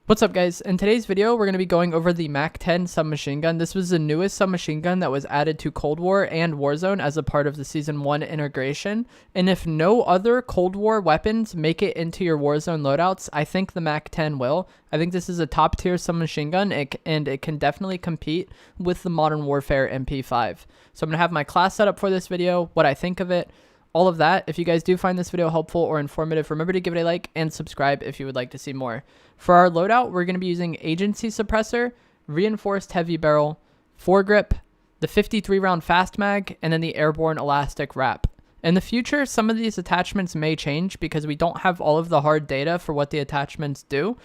What's up, guys? In today's video, we're going to be going over the MAC-10 submachine gun. This was the newest submachine gun that was added to Cold War and Warzone as a part of the Season 1 integration. And if no other Cold War weapons make it into your Warzone loadouts, I think the MAC-10 will. I think this is a top-tier submachine gun, and it can definitely compete with the Modern Warfare MP5. So I'm going to have my class set up for this video, what I think of it, all of that. If you guys do find this video helpful or informative, remember to give it a like and subscribe if you would like to see more. For our loadout, we're going to be using agency suppressor, reinforced heavy barrel, foregrip, the 53 round fast mag, and then the airborne elastic wrap. In the future, some of these attachments may change because we don't have all of the hard data for what the attachments do.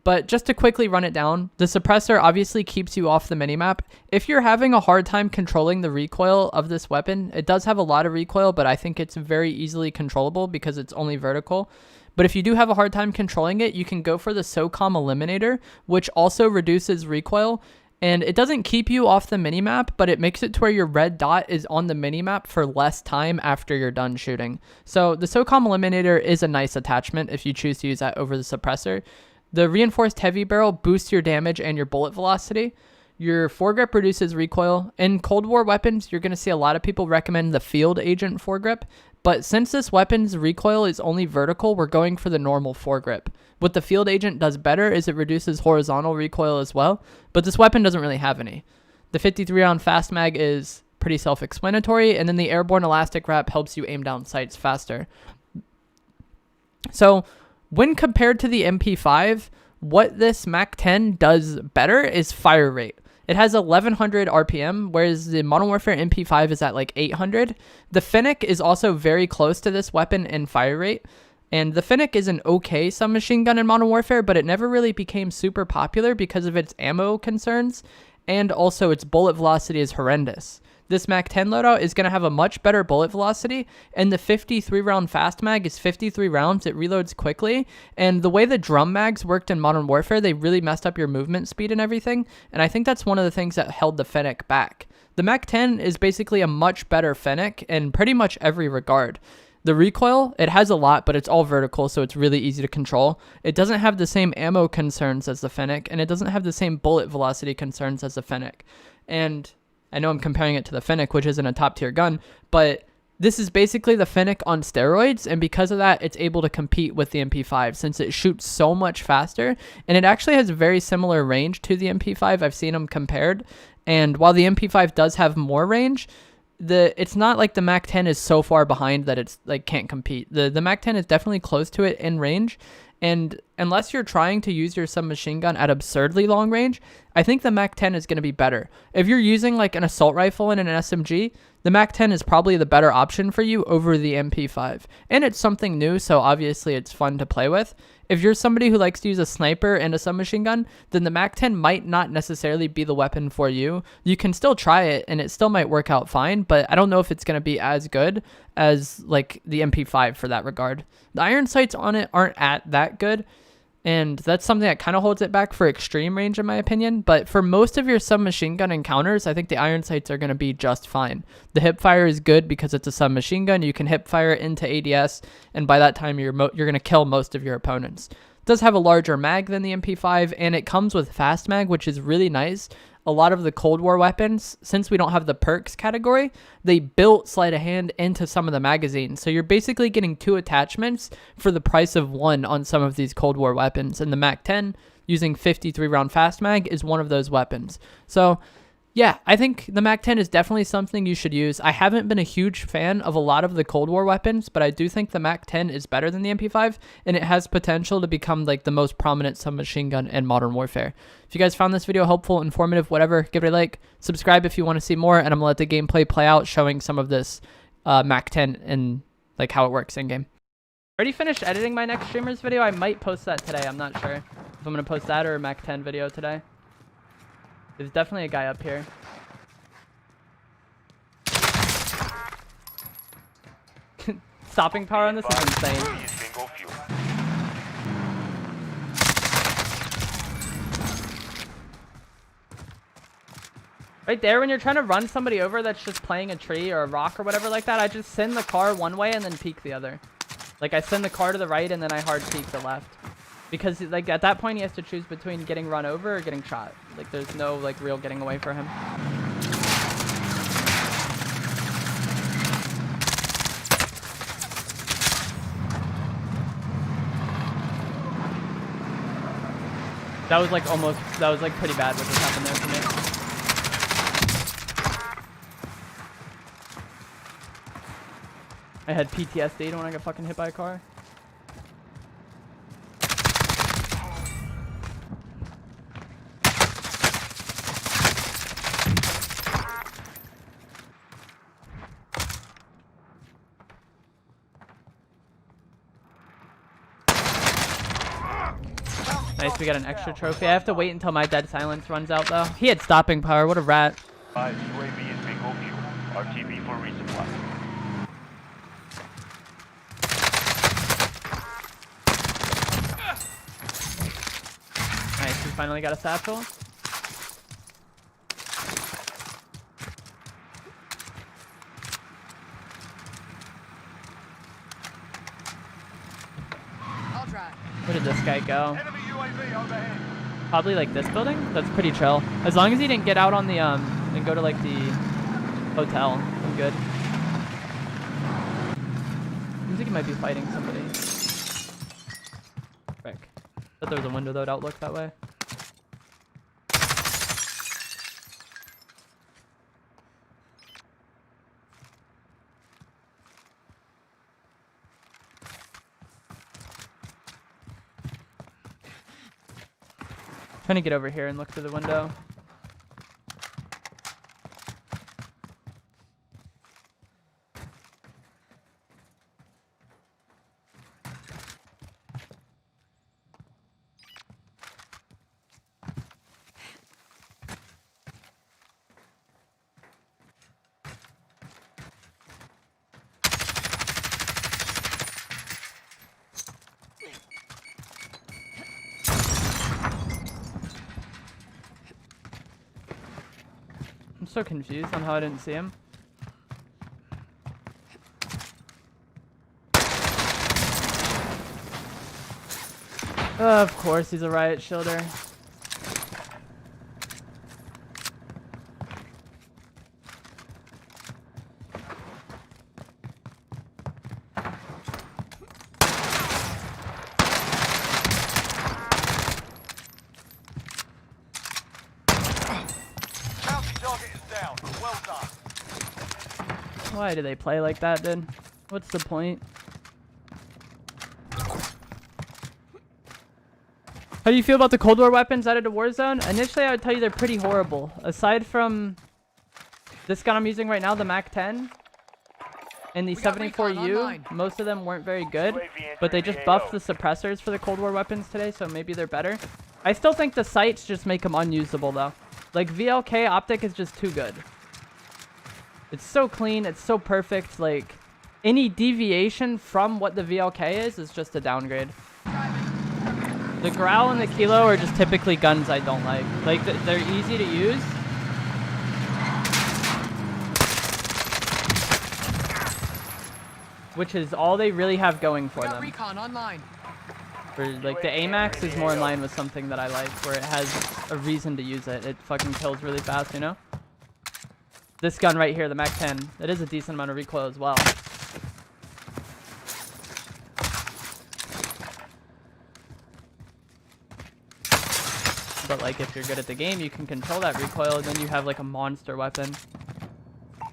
But just to quickly run it down, the suppressor obviously keeps you off the minimap. If you're having a hard time controlling the recoil of this weapon, it does have a lot of recoil, but I think it's very easily controllable because it's only vertical. But if you do have a hard time controlling it, you can go for the SOCOM Eliminator, which also reduces recoil. And it doesn't keep you off the minimap, but it makes it to where your red dot is on the minimap for less time after you're done shooting. So the SOCOM Eliminator is a nice attachment if you choose to use that over the suppressor. The reinforced heavy barrel boosts your damage and your bullet velocity. Your foregrip reduces recoil. In Cold War weapons, you're going to see a lot of people recommend the field agent foregrip. But since this weapon's recoil is only vertical, we're going for the normal foregrip. What the field agent does better is it reduces horizontal recoil as well, but this weapon doesn't really have any. The 53 round fast mag is pretty self-explanatory, and then the airborne elastic wrap helps you aim down sights faster. So when compared to the MP5, what this MAC-10 does better is fire rate. It has 1100 RPM, whereas the Modern Warfare MP5 is at like 800. The Fennec is also very close to this weapon in fire rate. And the Fennec is an okay submachine gun in Modern Warfare, but it never really became super popular because of its ammo concerns. And also its bullet velocity is horrendous. This MAC-10 loadout is going to have a much better bullet velocity, and the 53 round fast mag is 53 rounds. It reloads quickly, and the way the drum mags worked in Modern Warfare, they really messed up your movement speed and everything, and I think that's one of the things that held the Fennec back. The MAC-10 is basically a much better Fennec in pretty much every regard. The recoil, it has a lot, but it's all vertical, so it's really easy to control. It doesn't have the same ammo concerns as the Fennec, and it doesn't have the same bullet velocity concerns as the Fennec. And I know I'm comparing it to the Fennec, which isn't a top tier gun, but this is basically the Fennec on steroids, and because of that, it's able to compete with the MP5 since it shoots so much faster, and it actually has very similar range to the MP5. I've seen them compared, and while the MP5 does have more range, it's not like the MAC-10 is so far behind that it's like can't compete. The MAC-10 is definitely close to it in range, and unless you're trying to use your submachine gun at absurdly long range, I think the MAC-10 is going to be better. If you're using like an assault rifle and an SMG, the MAC-10 is probably the better option for you over the MP5. And it's something new, so obviously it's fun to play with. If you're somebody who likes to use a sniper and a submachine gun, then the MAC-10 might not necessarily be the weapon for you. You can still try it, and it still might work out fine, but I don't know if it's going to be as good as like the MP5 for that regard. The iron sights on it aren't at that good, and that's something that kind of holds it back for extreme range in my opinion. But for most of your submachine gun encounters, I think the iron sights are going to be just fine. The hip fire is good because it's a submachine gun. You can hip fire into ADS, and by that time you're going to kill most of your opponents. It does have a larger mag than the MP5, and it comes with fast mag, which is really nice. A lot of the Cold War weapons, since we don't have the perks category, they built sleight of hand into some of the magazines. So you're basically getting two attachments for the price of one on some of these Cold War weapons. And the MAC-10 using 53 round fast mag is one of those weapons. So yeah, I think the MAC-10 is definitely something you should use. I haven't been a huge fan of a lot of the Cold War weapons, but I do think the MAC-10 is better than the MP5, and it has potential to become like the most prominent submachine gun in Modern Warfare. If you guys found this video helpful, informative, whatever, give it a like, subscribe if you want to see more, and I'm going to let the gameplay play out showing some of this MAC-10 and like how it works in game. Already finished editing my next streamer's video. I might post that today. I'm not sure if I'm going to post that or a MAC-10 video today. There's definitely a guy up here. Stopping power on this is insane. Right there, when you're trying to run somebody over that's just playing a tree or a rock or whatever like that, I just send the car one way and then peek the other. Like I send the car to the right and then I hard peek the left. Because like at that point he has to choose between getting run over or getting shot. Like there's no like real getting away for him. That was like almost, that was like pretty bad what just happened there for me. I had PTSD when I got fucking hit by a car. Nice, we got an extra trophy. I have to wait until my dead silence runs out though. He had stopping power, what a rat. UAV is bingo fuel. RTB for resupply. Nice, we finally got a satchel. I'll try. Where did this guy go? Enemy UAV overhead. Probably like this building? That's pretty chill. As long as he didn't get out on the, and go to like the hotel, I'm good. Seems like he might be fighting somebody. Frick. Thought there was a window though, outlook that way. Trying to get over here and look through the window. I'm so confused on how I didn't see him. Of course, he's a riot shielder. Why do they play like that, dude? What's the point? How do you feel about the Cold War weapons added to Warzone? Initially, I would tell you they're pretty horrible. Aside from this gun I'm using right now, the MAC-10, and the 74U, most of them weren't very good, but they just buffed the suppressors for the Cold War weapons today, so maybe they're better. I still think the sights just make them unusable, though. Like, VLK optic is just too good. It's so clean, it's so perfect, like, any deviation from what the VLK is just a downgrade. The Growl and the Kilo are just typically guns I don't like. Like, they're easy to use. Which is all they really have going for them. Recon online. For, like, the AMAX is more in line with something that I like, where it has a reason to use it. It fucking kills really fast, you know? This gun right here, the MAC-10, it is a decent amount of recoil as well. But like if you're good at the game, you can control that recoil, and then you have like a monster weapon.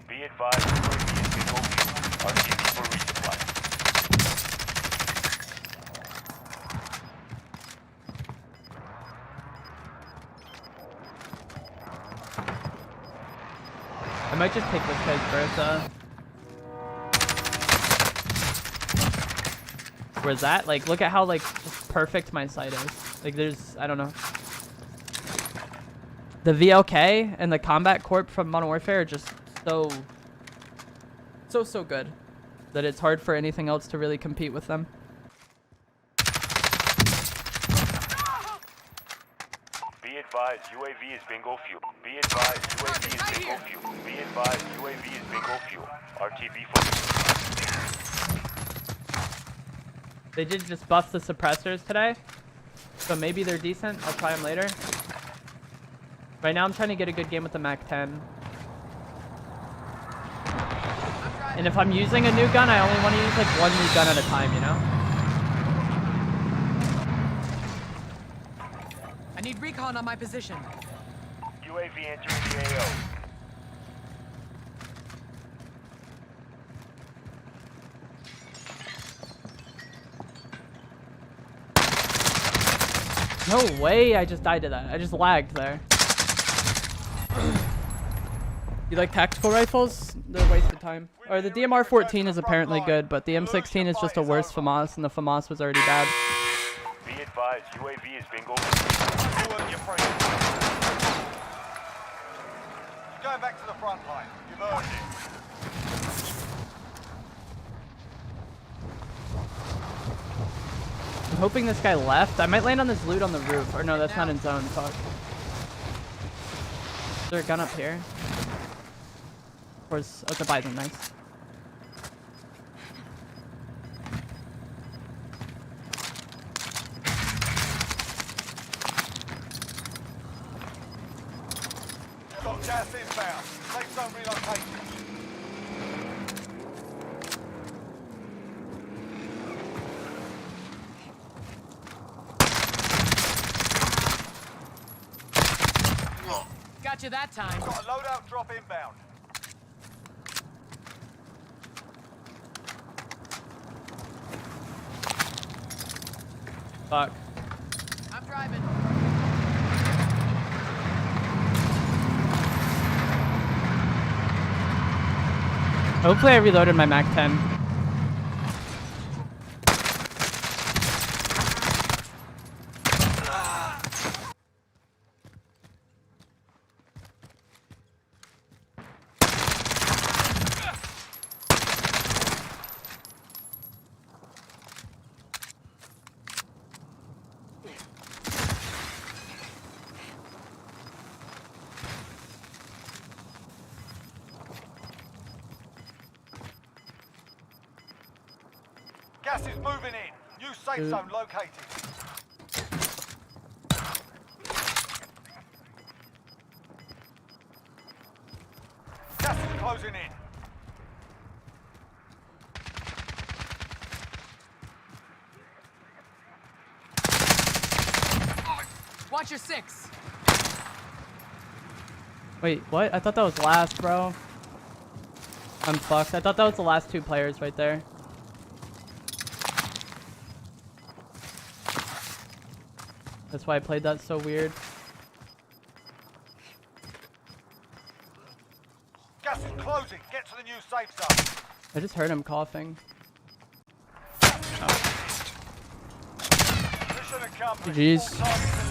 Be advised, UAV is bingo fuel. RTB for resupply. I might just take this guy's Bertha. Where's that? Like, look at how, like, just perfect my sight is. Like, there's, I don't know. The VLK and the Combat Corp from Modern Warfare are just so good that it's hard for anything else to really compete with them. Be advised, UAV is bingo fuel. Be advised, UAV is bingo fuel. Be advised, UAV is bingo fuel. RTB for resupply. They did just buff the suppressors today. So maybe they're decent. I'll try them later. Right now I'm trying to get a good game with the MAC-10. And if I'm using a new gun, I only want to use like one new gun at a time, you know? I need recon on my position. UAV entering the AO. No way I just died to that. I just lagged there. You like tactical rifles? They're a waste of time. Or the DMR-14 is apparently good, but the M16 is just a worse FAMAS, and the FAMAS was already bad. Be advised, UAV is bingo. Going back to the front line. You've earned it. I'm hoping this guy left. I might land on this loot on the roof. Or no, that's not in zone. Fuck. Is there a gun up here? Or is... Oh, it's a bison. Nice. Got gas inbound. Safe zone relocated. Got you that time. Got a loadout drop inbound. Fuck. I'm driving. Hopefully I reloaded my MAC-10. Gas is moving in. New safe zone located. Gas is closing in. Watch your 6. Wait, what? I thought that was last, bro. I'm fucked. I thought that was the last 2 players right there. That's why I played that so weird. Gas is closing. Get to the new safe zone. I just heard him coughing. Mission accomplished. GG's. All targets